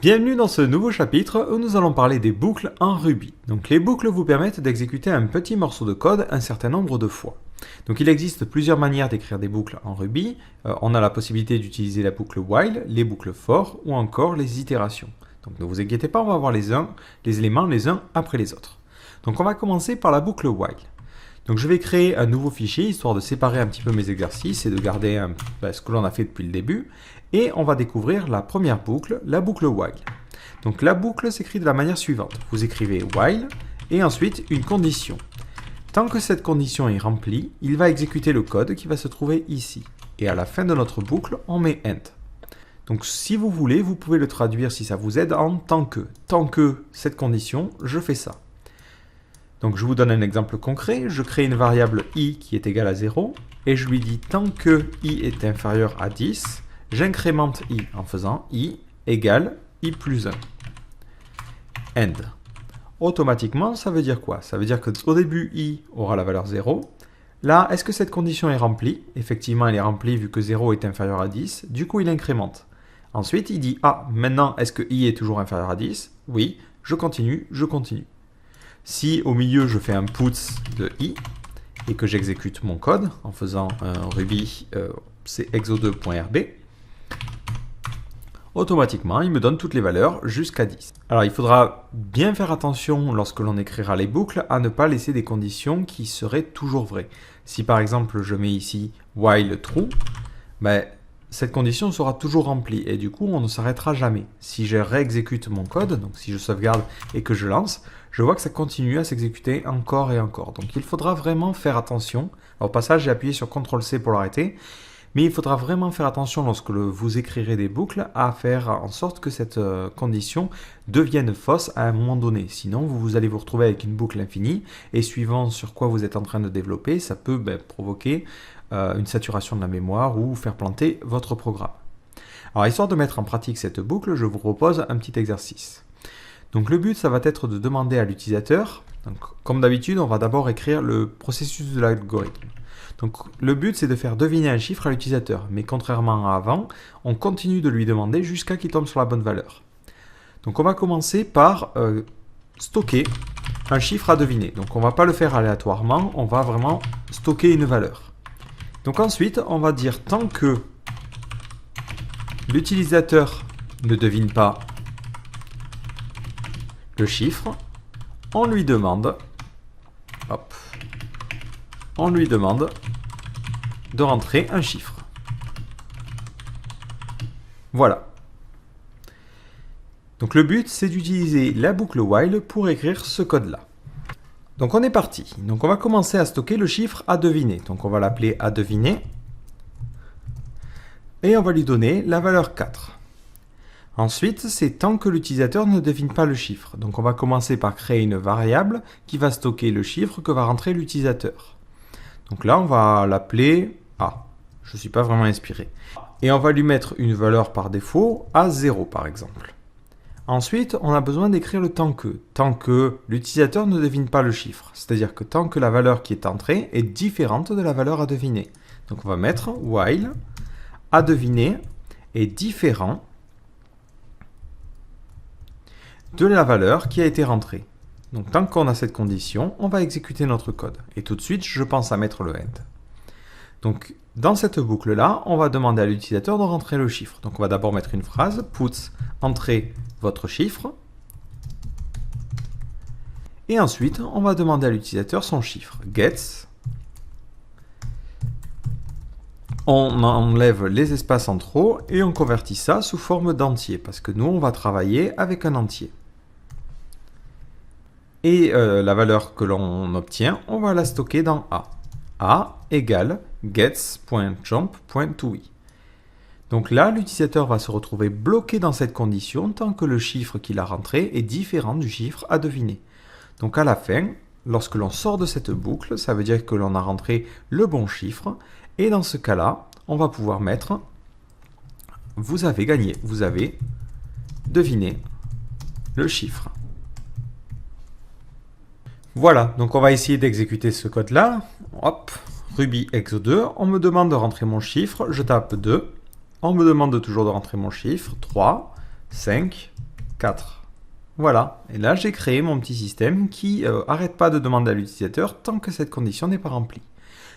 Bienvenue dans ce nouveau chapitre où nous allons parler des boucles en Ruby. Donc les boucles vous permettent d'exécuter un petit morceau de code un certain nombre de fois. Donc il existe plusieurs manières d'écrire des boucles en Ruby. On a la possibilité d'utiliser la boucle while, les boucles for ou encore les itérations. Donc ne vous inquiétez pas, on va voir les éléments les uns après les autres. Donc on va commencer par la boucle while. Donc je vais créer un nouveau fichier histoire de séparer un petit peu mes exercices et de garder ce que l'on a fait depuis le début. Et on va découvrir la première boucle, la boucle while. Donc la boucle s'écrit de la manière suivante. Vous écrivez while et ensuite une condition. Tant que cette condition est remplie, il va exécuter le code qui va se trouver ici. Et à la fin de notre boucle, on met end. Donc si vous voulez, vous pouvez le traduire si ça vous aide en tant que. Tant que cette condition, je fais ça. Donc je vous donne un exemple concret, je crée une variable i qui est égale à 0 et je lui dis tant que i est inférieur à 10, j'incrémente i en faisant i égale i plus 1. End. Automatiquement, ça veut dire quoi? Ça veut dire qu'au début, i aura la valeur 0. Là, est-ce que cette condition est remplie? Effectivement, elle est remplie vu que 0 est inférieur à 10. Du coup, il incrémente. Ensuite, il dit, ah, maintenant, est-ce que i est toujours inférieur à 10? Oui, je continue, je continue. Si au milieu je fais un puts de i et que j'exécute mon code en faisant un ruby exo2.rb, automatiquement il me donne toutes les valeurs jusqu'à 10. Alors il faudra bien faire attention lorsque l'on écrira les boucles à ne pas laisser des conditions qui seraient toujours vraies. Si par exemple je mets ici while true, cette condition sera toujours remplie et du coup on ne s'arrêtera jamais. Si je réexécute mon code, donc si je sauvegarde et que je lance, je vois que ça continue à s'exécuter encore et encore. Donc il faudra vraiment faire attention. Alors, au passage, j'ai appuyé sur CTRL-C pour l'arrêter. Mais il faudra vraiment faire attention lorsque vous écrirez des boucles à faire en sorte que cette condition devienne fausse à un moment donné. Sinon, vous allez vous retrouver avec une boucle infinie et suivant sur quoi vous êtes en train de développer, ça peut provoquer une saturation de la mémoire ou faire planter votre programme. Alors, histoire de mettre en pratique cette boucle, je vous propose un petit exercice. Donc le but, ça va être de demander à l'utilisateur, comme d'habitude, on va d'abord écrire le processus de l'algorithme. Donc le but, c'est de faire deviner un chiffre à l'utilisateur, mais contrairement à avant, on continue de lui demander jusqu'à qu'il tombe sur la bonne valeur. Donc on va commencer par stocker un chiffre à deviner. Donc on ne va pas le faire aléatoirement, on va vraiment stocker une valeur. Donc ensuite, on va dire tant que l'utilisateur ne devine pas le chiffre, on lui demande de rentrer un chiffre. Voilà. Donc le but, c'est d'utiliser la boucle while pour écrire ce code-là. Donc on est parti. Donc on va commencer à stocker le chiffre à deviner. Donc on va l'appeler à deviner. Et on va lui donner la valeur 4. Ensuite, c'est tant que l'utilisateur ne devine pas le chiffre. Donc on va commencer par créer une variable qui va stocker le chiffre que va rentrer l'utilisateur. Donc là, on va l'appeler A. Je ne suis pas vraiment inspiré. Et on va lui mettre une valeur par défaut à 0 par exemple. Ensuite, on a besoin d'écrire le tant que l'utilisateur ne devine pas le chiffre. C'est-à-dire que tant que la valeur qui est entrée est différente de la valeur à deviner. Donc on va mettre while à deviner est différent de la valeur qui a été rentrée. Donc tant qu'on a cette condition, on va exécuter notre code. Et tout de suite, je pense à mettre le end. Donc dans cette boucle-là, on va demander à l'utilisateur de rentrer le chiffre. Donc on va d'abord mettre une phrase, puts, entrez votre chiffre. Et ensuite, on va demander à l'utilisateur son chiffre. Gets. On enlève les espaces en trop et on convertit ça sous forme d'entier. Parce que nous, on va travailler avec un entier. Et la valeur que l'on obtient, on va la stocker dans A. A égale gets.jump.toWe. Donc là, l'utilisateur va se retrouver bloqué dans cette condition tant que le chiffre qu'il a rentré est différent du chiffre à deviner. Donc à la fin, lorsque l'on sort de cette boucle, ça veut dire que l'on a rentré le bon chiffre. Et dans ce cas-là, on va pouvoir mettre « Vous avez gagné, vous avez deviné le chiffre ». Voilà, donc on va essayer d'exécuter ce code-là. Hop, Ruby exo2, on me demande de rentrer mon chiffre, je tape 2. On me demande toujours de rentrer mon chiffre, 3, 5, 4. Voilà, et là j'ai créé mon petit système qui n'arrête pas de demander à l'utilisateur tant que cette condition n'est pas remplie.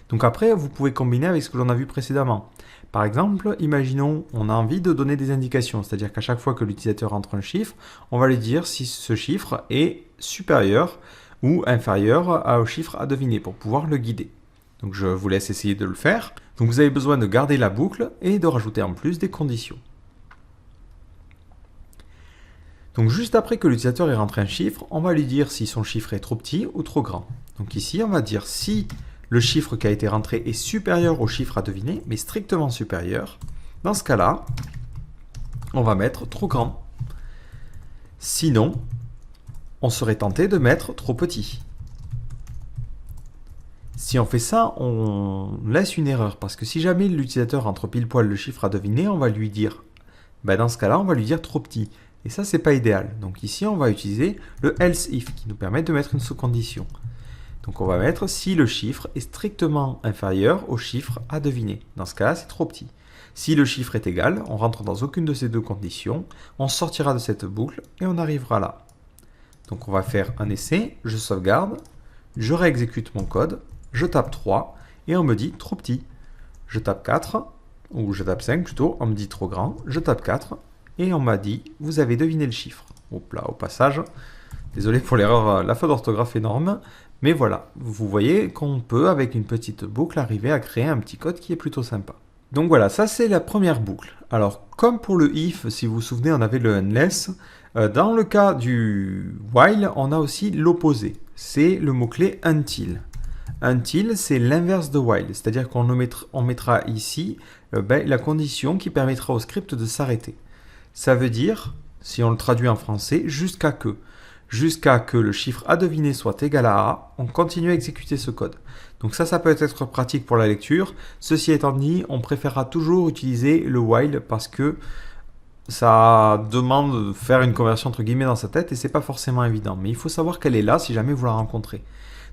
Donc après, vous pouvez combiner avec ce que l'on a vu précédemment. Par exemple, imaginons on a envie de donner des indications, c'est-à-dire qu'à chaque fois que l'utilisateur entre un chiffre, on va lui dire si ce chiffre est supérieur ou inférieur au chiffre à deviner pour pouvoir le guider. Donc je vous laisse essayer de le faire. Donc vous avez besoin de garder la boucle et de rajouter en plus des conditions. Donc juste après que l'utilisateur ait rentré un chiffre, on va lui dire si son chiffre est trop petit ou trop grand. Donc ici, on va dire si le chiffre qui a été rentré est supérieur au chiffre à deviner, mais strictement supérieur. Dans ce cas-là, on va mettre trop grand. Sinon, on serait tenté de mettre trop petit. Si on fait ça, on laisse une erreur, parce que si jamais l'utilisateur rentre pile poil le chiffre à deviner, on va lui dire, dans ce cas-là, on va lui dire trop petit. Et ça, c'est pas idéal. Donc ici, on va utiliser le else if qui nous permet de mettre une sous-condition. Donc on va mettre si le chiffre est strictement inférieur au chiffre à deviner. Dans ce cas-là, c'est trop petit. Si le chiffre est égal, on rentre dans aucune de ces deux conditions, on sortira de cette boucle et on arrivera là. Donc on va faire un essai, je sauvegarde, je réexécute mon code, je tape 3 et on me dit trop petit. Je tape 4, ou je tape 5 plutôt, on me dit trop grand, je tape 4 et on m'a dit vous avez deviné le chiffre. Hop là, au passage, désolé pour l'erreur, la faute d'orthographe énorme, mais voilà, vous voyez qu'on peut avec une petite boucle arriver à créer un petit code qui est plutôt sympa. Donc voilà, ça c'est la première boucle. Alors comme pour le if, si vous vous souvenez on avait le unless, dans le cas du while, on a aussi l'opposé, c'est le mot-clé until. Until, c'est l'inverse de while, c'est-à-dire qu'on mettra ici la condition qui permettra au script de s'arrêter. Ça veut dire, si on le traduit en français, jusqu'à que. Jusqu'à que le chiffre à deviner soit égal à A, on continue à exécuter ce code. Donc ça peut être pratique pour la lecture. Ceci étant dit, on préférera toujours utiliser le while parce que ça demande de faire une conversion entre guillemets dans sa tête et c'est pas forcément évident. Mais il faut savoir qu'elle est là si jamais vous la rencontrez.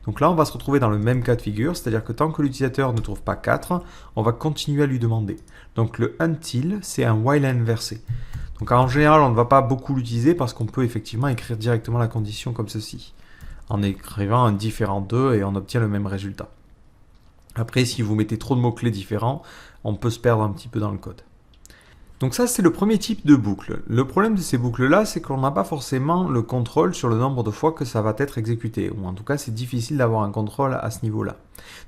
Donc là, on va se retrouver dans le même cas de figure, c'est-à-dire que tant que l'utilisateur ne trouve pas 4, on va continuer à lui demander. Donc le until, c'est un while inversé. Donc en général, on ne va pas beaucoup l'utiliser parce qu'on peut effectivement écrire directement la condition comme ceci, en écrivant un différent 2 et on obtient le même résultat. Après, si vous mettez trop de mots-clés différents, on peut se perdre un petit peu dans le code. Donc ça, c'est le premier type de boucle. Le problème de ces boucles-là, c'est qu'on n'a pas forcément le contrôle sur le nombre de fois que ça va être exécuté. Ou en tout cas, c'est difficile d'avoir un contrôle à ce niveau-là.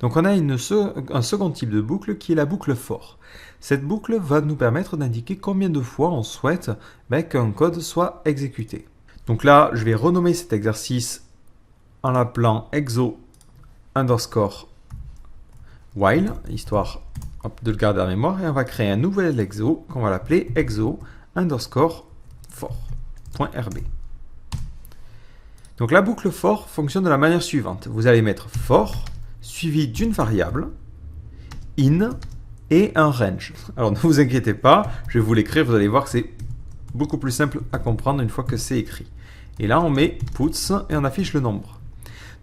Donc on a un second type de boucle qui est la boucle for. Cette boucle va nous permettre d'indiquer combien de fois on souhaite qu'un code soit exécuté. Donc là, je vais renommer cet exercice en l'appelant exo underscore while, histoire de le garder en mémoire, et on va créer un nouvel exo qu'on va l'appeler exo underscore for.rb. Donc la boucle for fonctionne de la manière suivante. Vous allez mettre for suivi d'une variable, in et un range. Alors ne vous inquiétez pas, je vais vous l'écrire, vous allez voir que c'est beaucoup plus simple à comprendre une fois que c'est écrit. Et là on met puts et on affiche le nombre.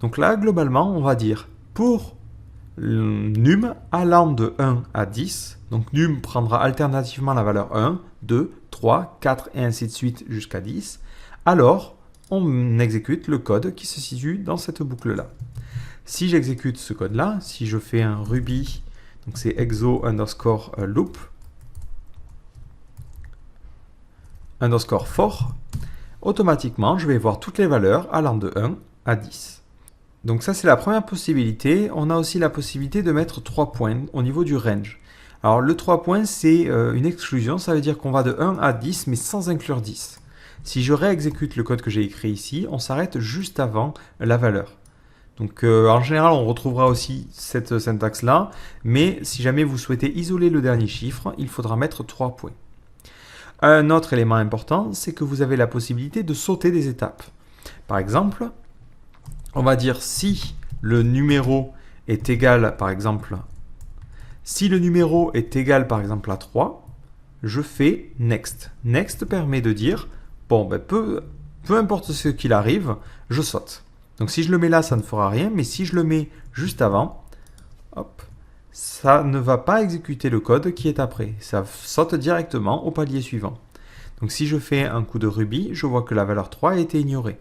Donc là globalement on va dire pour num allant de 1 à 10, donc num prendra alternativement la valeur 1, 2, 3, 4 et ainsi de suite jusqu'à 10, alors on exécute le code qui se situe dans cette boucle-là. Si j'exécute ce code-là, si je fais un Ruby, donc c'est exo underscore loop underscore for, automatiquement je vais voir toutes les valeurs allant de 1 à 10. Donc ça c'est la première possibilité. On a aussi la possibilité de mettre 3 points au niveau du range. Alors le 3 points c'est une exclusion, ça veut dire qu'on va de 1 à 10 mais sans inclure 10. Si je réexécute le code que j'ai écrit ici, on s'arrête juste avant la valeur. Donc en général on retrouvera aussi cette syntaxe là, mais si jamais vous souhaitez isoler le dernier chiffre, il faudra mettre 3 points. Un autre élément important, c'est que vous avez la possibilité de sauter des étapes. Par exemple, on va dire si le numéro est égal, par exemple, à 3, je fais next. Next permet de dire, bon, peu importe ce qu'il arrive, je saute. Donc si je le mets là, ça ne fera rien, mais si je le mets juste avant, hop, ça ne va pas exécuter le code qui est après. Ça saute directement au palier suivant. Donc si je fais un coup de rubis, je vois que la valeur 3 a été ignorée.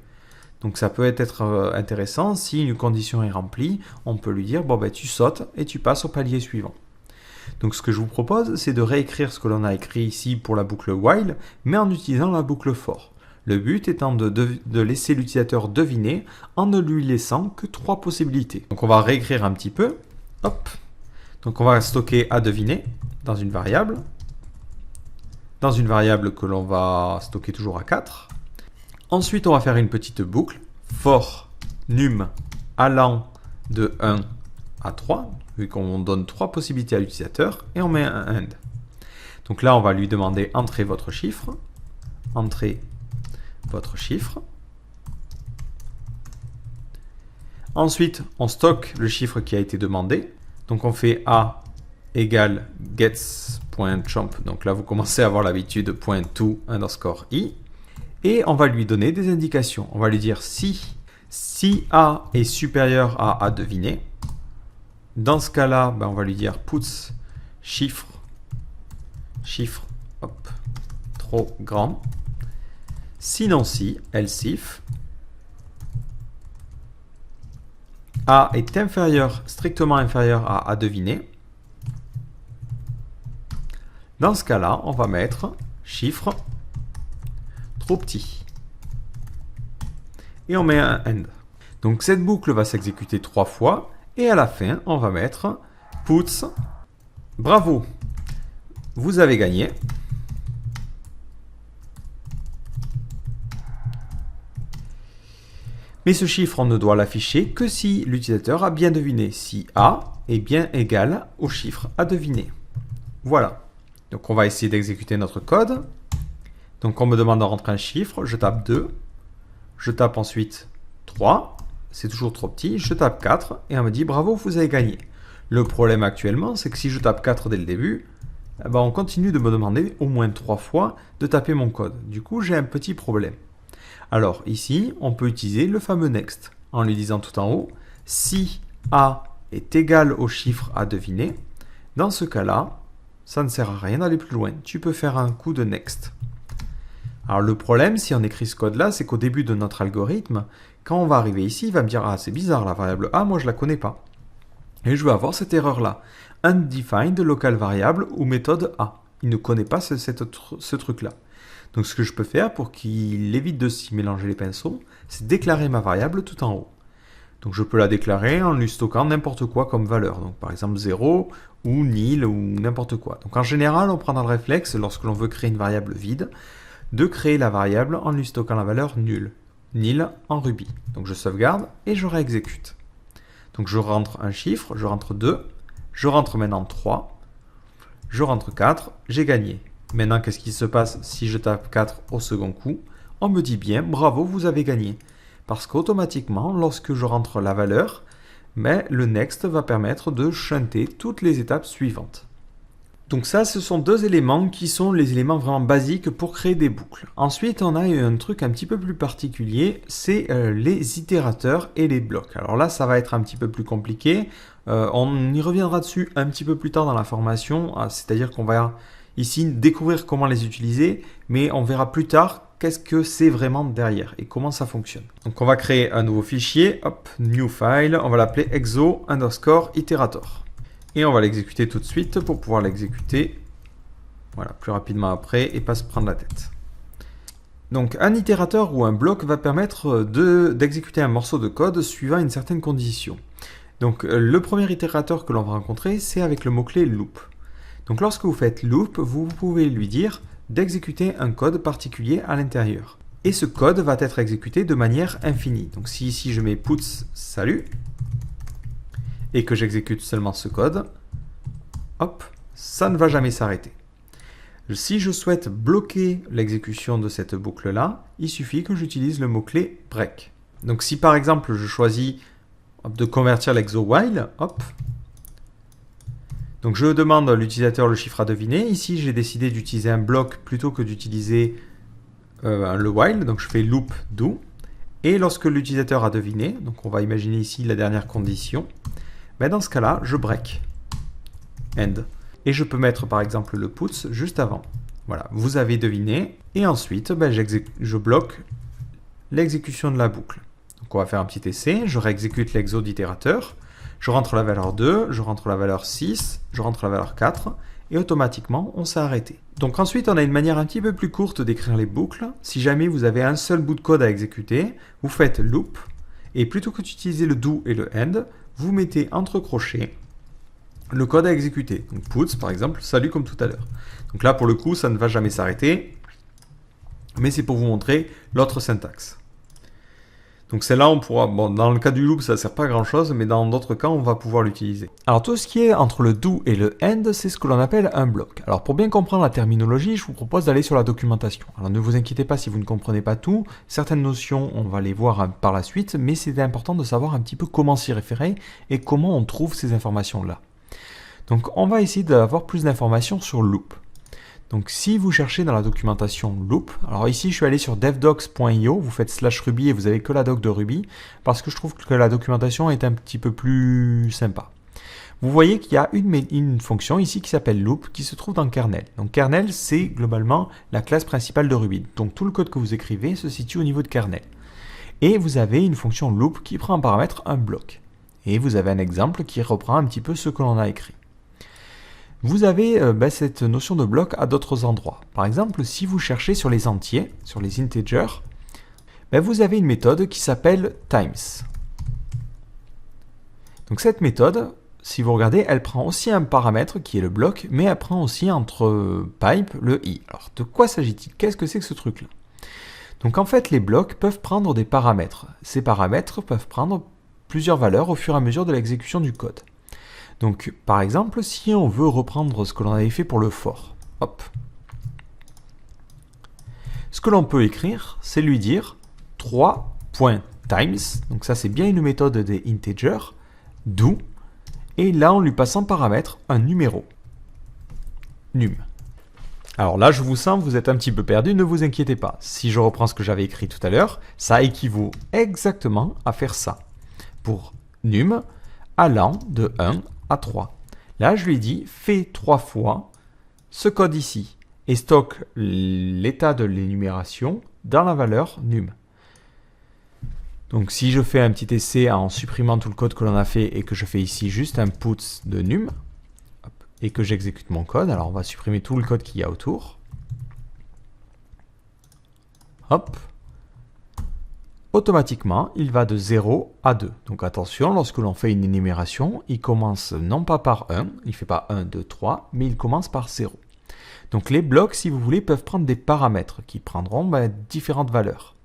Donc ça peut être intéressant, si une condition est remplie, on peut lui dire, bon ben tu sautes et tu passes au palier suivant. Donc ce que je vous propose, c'est de réécrire ce que l'on a écrit ici pour la boucle while, mais en utilisant la boucle for. Le but étant de laisser l'utilisateur deviner en ne lui laissant que 3 possibilités. Donc on va réécrire un petit peu. Hop. Donc on va stocker à deviner dans une variable. Dans une variable que l'on va stocker toujours à 4. Ensuite, on va faire une petite boucle. For num allant de 1 à 3, vu qu'on donne 3 possibilités à l'utilisateur, et on met un AND. Donc là, on va lui demander entrez votre chiffre. Entrez votre chiffre. Ensuite, on stocke le chiffre qui a été demandé. Donc on fait A égale gets.chomp. Donc là, vous commencez à avoir l'habitude .to underscore i. Et on va lui donner des indications. On va lui dire si A est supérieur à deviner. Dans ce cas-là, ben on va lui dire puts chiffre, hop, trop grand. Sinon si, else if, A est inférieur, strictement inférieur à deviner. Dans ce cas-là, on va mettre chiffre trop petit. Et on met un end. Donc cette boucle va s'exécuter 3 fois. Et à la fin, on va mettre puts. Bravo, vous avez gagné. Mais ce chiffre, on ne doit l'afficher que si l'utilisateur a bien deviné, si A est bien égal au chiffre à deviner. Voilà. Donc on va essayer d'exécuter notre code. Donc on me demande de rentrer un chiffre, je tape 2, je tape ensuite 3, c'est toujours trop petit, je tape 4 et on me dit bravo, vous avez gagné. Le problème actuellement, c'est que si je tape 4 dès le début, eh ben on continue de me demander au moins 3 fois de taper mon code. Du coup, j'ai un petit problème. Alors ici, on peut utiliser le fameux next en lui disant tout en haut, si A est égal au chiffre à deviner, dans ce cas-là, ça ne sert à rien d'aller plus loin. Tu peux faire un coup de next. Alors le problème, si on écrit ce code-là, c'est qu'au début de notre algorithme, quand on va arriver ici, il va me dire « Ah, c'est bizarre, la variable A, moi je la connais pas. » Et je vais avoir cette erreur-là. Undefined local variable ou méthode A. Il ne connaît pas ce truc-là. Donc ce que je peux faire pour qu'il évite de s'y mélanger les pinceaux, c'est déclarer ma variable tout en haut. Donc je peux la déclarer en lui stockant n'importe quoi comme valeur. Donc par exemple 0 ou nil ou n'importe quoi. Donc en général, on prend dans le réflexe, lorsque l'on veut créer une variable vide, de créer la variable en lui stockant la valeur nulle. Nil en Ruby. Donc je sauvegarde et je réexécute. Donc je rentre un chiffre, je rentre 2, je rentre maintenant 3, je rentre 4, j'ai gagné. Maintenant, qu'est-ce qui se passe si je tape 4 au second coup? On me dit bien, bravo, vous avez gagné. Parce qu'automatiquement, lorsque je rentre la valeur, mais le next va permettre de shunter toutes les étapes suivantes. Donc ça, ce sont deux éléments qui sont les éléments vraiment basiques pour créer des boucles. Ensuite, on a un truc un petit peu plus particulier, c'est les itérateurs et les blocs. Alors là, ça va être un petit peu plus compliqué. On y reviendra dessus un petit peu plus tard dans la formation, c'est-à-dire qu'on va ici découvrir comment les utiliser, mais on verra plus tard qu'est-ce que c'est vraiment derrière et comment ça fonctionne. Donc on va créer un nouveau fichier, hop, new file, on va l'appeler exo_iterator. Et on va l'exécuter tout de suite pour pouvoir l'exécuter plus rapidement après et pas se prendre la tête. Donc un itérateur ou un bloc va permettre d'exécuter un morceau de code suivant une certaine condition. Donc le premier itérateur que l'on va rencontrer, c'est avec le mot-clé loop. Donc lorsque vous faites loop, vous pouvez lui dire d'exécuter un code particulier à l'intérieur. Et ce code va être exécuté de manière infinie. Donc si ici je mets puts salut, et que j'exécute seulement ce code, hop, ça ne va jamais s'arrêter. Si je souhaite bloquer l'exécution de cette boucle-là, il suffit que j'utilise le mot-clé break. Donc si par exemple je choisis de convertir l'exo while, hop, donc je demande à l'utilisateur le chiffre à deviner. Ici j'ai décidé d'utiliser un bloc plutôt que d'utiliser le while, donc je fais loop do, et lorsque l'utilisateur a deviné, donc on va imaginer ici la dernière condition, mais dans ce cas-là, je break, end. Et je peux mettre par exemple le puts juste avant. Voilà, vous avez deviné. Et ensuite, je bloque l'exécution de la boucle. Donc on va faire un petit essai. Je réexécute l'exo d'itérateur. Je rentre la valeur 2, je rentre la valeur 6, je rentre la valeur 4. Et automatiquement, on s'est arrêté. Donc ensuite, on a une manière un petit peu plus courte d'écrire les boucles. Si jamais vous avez un seul bout de code à exécuter, vous faites loop. Et plutôt que d'utiliser le do et le end, vous mettez entre crochets le code à exécuter. Donc puts, par exemple, salut comme tout à l'heure. Donc là, pour le coup, ça ne va jamais s'arrêter. Mais c'est pour vous montrer l'autre syntaxe. Donc celle-là, on pourra, bon, dans le cas du loop, ça ne sert pas à grand chose, mais dans d'autres cas, on va pouvoir l'utiliser. Alors tout ce qui est entre le do et le end, c'est ce que l'on appelle un bloc. Alors pour bien comprendre la terminologie, je vous propose d'aller sur la documentation. Alors ne vous inquiétez pas si vous ne comprenez pas tout, certaines notions, on va les voir par la suite, mais c'est important de savoir un petit peu comment s'y référer et comment on trouve ces informations-là. Donc on va essayer d'avoir plus d'informations sur loop. Donc si vous cherchez dans la documentation loop, alors ici je suis allé sur devdocs.io, vous faites /ruby et vous avez que la doc de Ruby, parce que je trouve que la documentation est un petit peu plus sympa. Vous voyez qu'il y a une fonction ici qui s'appelle loop, qui se trouve dans kernel. Donc kernel, c'est globalement la classe principale de Ruby. Donc tout le code que vous écrivez se situe au niveau de kernel. Et vous avez une fonction loop qui prend en paramètre un bloc. Et vous avez un exemple qui reprend un petit peu ce que l'on a écrit. Vous avez cette notion de bloc à d'autres endroits. Par exemple, si vous cherchez sur les entiers, sur les integers, vous avez une méthode qui s'appelle times. Donc cette méthode, si vous regardez, elle prend aussi un paramètre qui est le bloc, mais elle prend aussi entre pipe le i. Alors de quoi s'agit-il? Qu'est-ce que c'est que ce truc-là? Donc en fait, les blocs peuvent prendre des paramètres. Ces paramètres peuvent prendre plusieurs valeurs au fur et à mesure de l'exécution du code. Donc, par exemple, si on veut reprendre ce que l'on avait fait pour le for, hop. Ce que l'on peut écrire, c'est lui dire 3.times, donc ça c'est bien une méthode des integers, do, et là on lui passe en paramètre un numéro, num. Alors là, je vous sens, vous êtes un petit peu perdu, ne vous inquiétez pas. Si je reprends ce que j'avais écrit tout à l'heure, ça équivaut exactement à faire ça. Pour num, allant de 1 à 3. Là, je lui dis, fais 3 fois ce code ici et stocke l'état de l'énumération dans la valeur num. Donc, si je fais un petit essai en supprimant tout le code que l'on a fait et que je fais ici juste un puts de num et que j'exécute mon code, alors on va supprimer tout le code qu'il y a autour. Hop. Automatiquement, il va de 0 à 2. Donc attention, lorsque l'on fait une énumération, il commence non pas par 1, il ne fait pas 1, 2, 3, mais il commence par 0. Donc les blocs, si vous voulez, peuvent prendre des paramètres qui prendront différentes valeurs.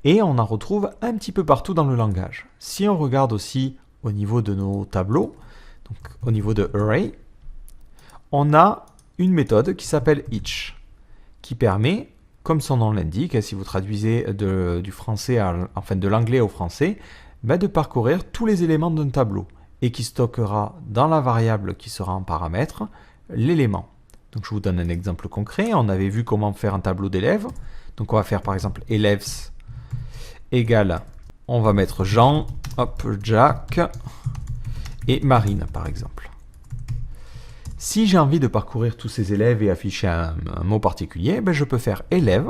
Et on en retrouve un petit peu partout dans le langage. Si on regarde aussi au niveau de nos tableaux, donc au niveau de array, on a une méthode qui s'appelle each, qui permet, comme son nom l'indique, si vous traduisez du français de l'anglais au français, de parcourir tous les éléments d'un tableau et qui stockera dans la variable qui sera en paramètre l'élément. Donc je vous donne un exemple concret. On avait vu comment faire un tableau d'élèves. Donc on va faire par exemple élèves égale, on va mettre Jean, hop, Jack et Marine par exemple. Si j'ai envie de parcourir tous ces élèves et afficher un mot particulier, je peux faire élève.each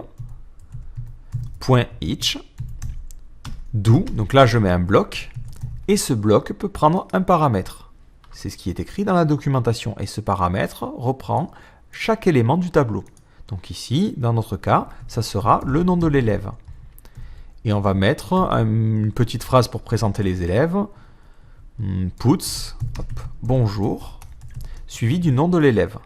do, donc là je mets un bloc, et ce bloc peut prendre un paramètre. C'est ce qui est écrit dans la documentation, et ce paramètre reprend chaque élément du tableau. Donc ici, dans notre cas, ça sera le nom de l'élève. Et on va mettre une petite phrase pour présenter les élèves, puts, hop, bonjour, suivi du nom de l'élève.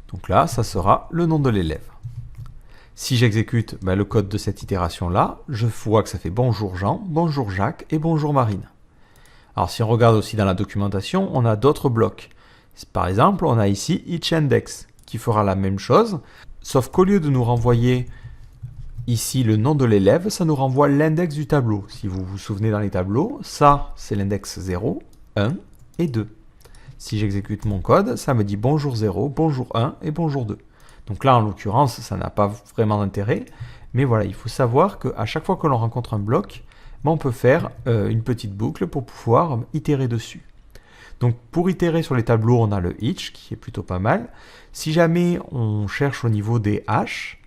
Donc là, ça sera le nom de l'élève. Si j'exécute le code de cette itération-là, je vois que ça fait bonjour Jean, bonjour Jacques et bonjour Marine. Alors si on regarde aussi dans la documentation, on a d'autres blocs. Par exemple, on a ici each index qui fera la même chose, sauf qu'au lieu de nous renvoyer ici le nom de l'élève, ça nous renvoie l'index du tableau. Si vous vous souvenez dans les tableaux, ça c'est l'index 0, 1 et 2. Si j'exécute mon code, ça me dit bonjour 0, bonjour 1 et bonjour 2. Donc là, en l'occurrence, ça n'a pas vraiment d'intérêt. Mais voilà, il faut savoir qu'à chaque fois que l'on rencontre un bloc, on peut faire une petite boucle pour pouvoir itérer dessus. Donc pour itérer sur les tableaux, on a le each qui est plutôt pas mal. Si jamais on cherche au niveau des hash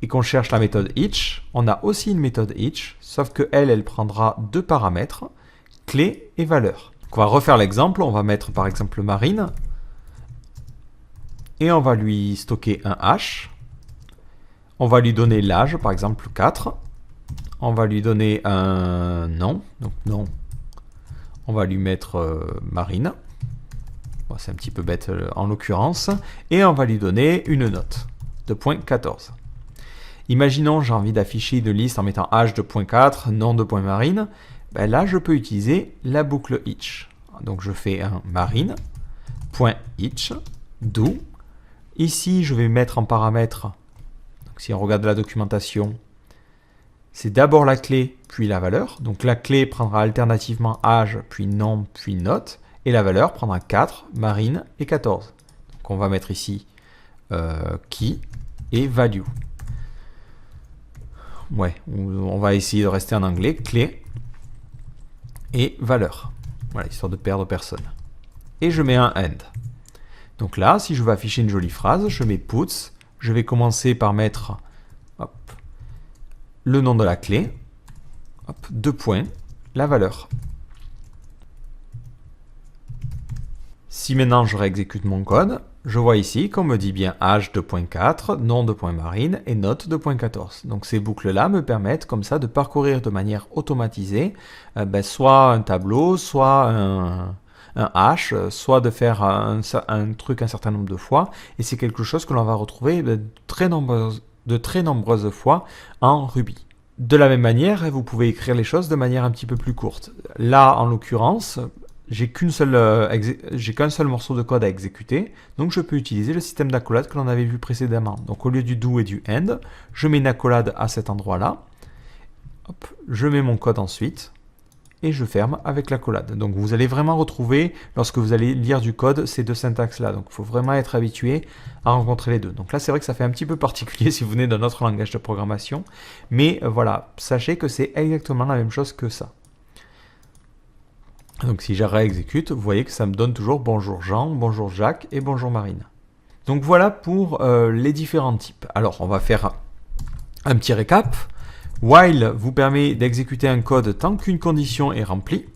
et qu'on cherche la méthode each, on a aussi une méthode each, sauf que elle prendra deux paramètres, clé et valeur. Donc on va refaire l'exemple, on va mettre par exemple Marine et on va lui stocker un hash. On va lui donner l'âge, par exemple 4. On va lui donner un nom, donc nom. On va lui mettre Marine. Bon, c'est un petit peu bête en l'occurrence. Et on va lui donner une note de point 14. Imaginons j'ai envie d'afficher une liste en mettant âge de point 4, nom de point Marine. Ben là, je peux utiliser la boucle each. Donc je fais un Marine, point each, do. Ici, je vais mettre en paramètre, donc si on regarde la documentation, c'est d'abord la clé, puis la valeur. Donc la clé prendra alternativement âge, puis nom, puis note. Et la valeur prendra 4, Marine et 14. Donc on va mettre ici key et value. Ouais, on va essayer de rester en anglais, clé et valeur. Voilà, histoire de perdre personne. Et je mets un end. Donc là, si je veux afficher une jolie phrase, je mets puts. Je vais commencer par mettre le nom de la clé, deux points, la valeur. Si maintenant je réexécute mon code, je vois ici qu'on me dit bien âge 2.4, nom de point Marine et note 2.14. Donc ces boucles-là me permettent comme ça de parcourir de manière automatisée soit un tableau, soit un hash, soit de faire un truc un certain nombre de fois. Et c'est quelque chose que l'on va retrouver de très nombreuses fois en Ruby. De la même manière, vous pouvez écrire les choses de manière un petit peu plus courte. Là, en l'occurrence, j'ai qu'un seul morceau de code à exécuter, donc je peux utiliser le système d'accolade que l'on avait vu précédemment. Donc au lieu du do et du end, je mets une accolade à cet endroit-là, je mets mon code ensuite, et je ferme avec l'accolade. Donc vous allez vraiment retrouver, lorsque vous allez lire du code, ces deux syntaxes-là. Donc il faut vraiment être habitué à rencontrer les deux. Donc là, c'est vrai que ça fait un petit peu particulier si vous venez d'un autre langage de programmation, mais voilà, sachez que c'est exactement la même chose que ça. Donc si je réexécute, vous voyez que ça me donne toujours bonjour Jean, bonjour Jacques et bonjour Marine. Donc voilà pour les différents types. Alors on va faire un petit récap. While vous permet d'exécuter un code tant qu'une condition est remplie.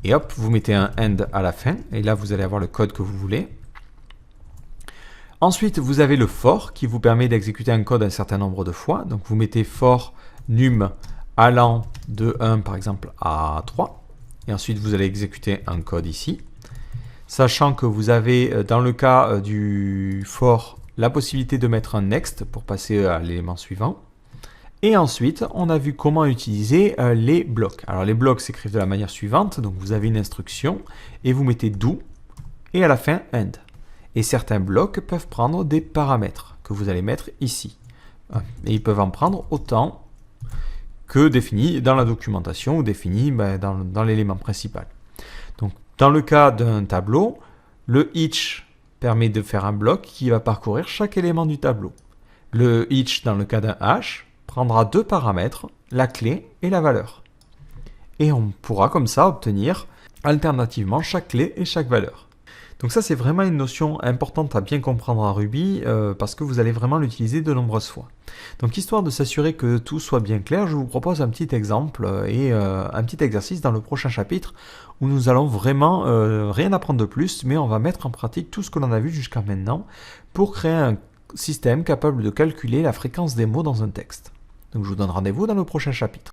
Et hop, vous mettez un end à la fin. Et là, vous allez avoir le code que vous voulez. Ensuite, vous avez le for qui vous permet d'exécuter un code un certain nombre de fois. Donc vous mettez for num allant de 1 par exemple à 3. Et ensuite, vous allez exécuter un code ici. Sachant que vous avez, dans le cas du for, la possibilité de mettre un next pour passer à l'élément suivant. Et ensuite, on a vu comment utiliser les blocs. Alors les blocs s'écrivent de la manière suivante. Donc vous avez une instruction et vous mettez do et à la fin end. Et certains blocs peuvent prendre des paramètres que vous allez mettre ici. Et ils peuvent en prendre autant que définis dans la documentation ou définis dans l'élément principal. Donc dans le cas d'un tableau, le each permet de faire un bloc qui va parcourir chaque élément du tableau. Le each dans le cas d'un hash prendra deux paramètres, la clé et la valeur. Et on pourra comme ça obtenir alternativement chaque clé et chaque valeur. Donc ça, c'est vraiment une notion importante à bien comprendre en Ruby parce que vous allez vraiment l'utiliser de nombreuses fois. Donc histoire de s'assurer que tout soit bien clair, je vous propose un petit exemple et un petit exercice dans le prochain chapitre où nous allons vraiment rien apprendre de plus, mais on va mettre en pratique tout ce que l'on a vu jusqu'à maintenant pour créer un système capable de calculer la fréquence des mots dans un texte. Donc je vous donne rendez-vous dans le prochain chapitre.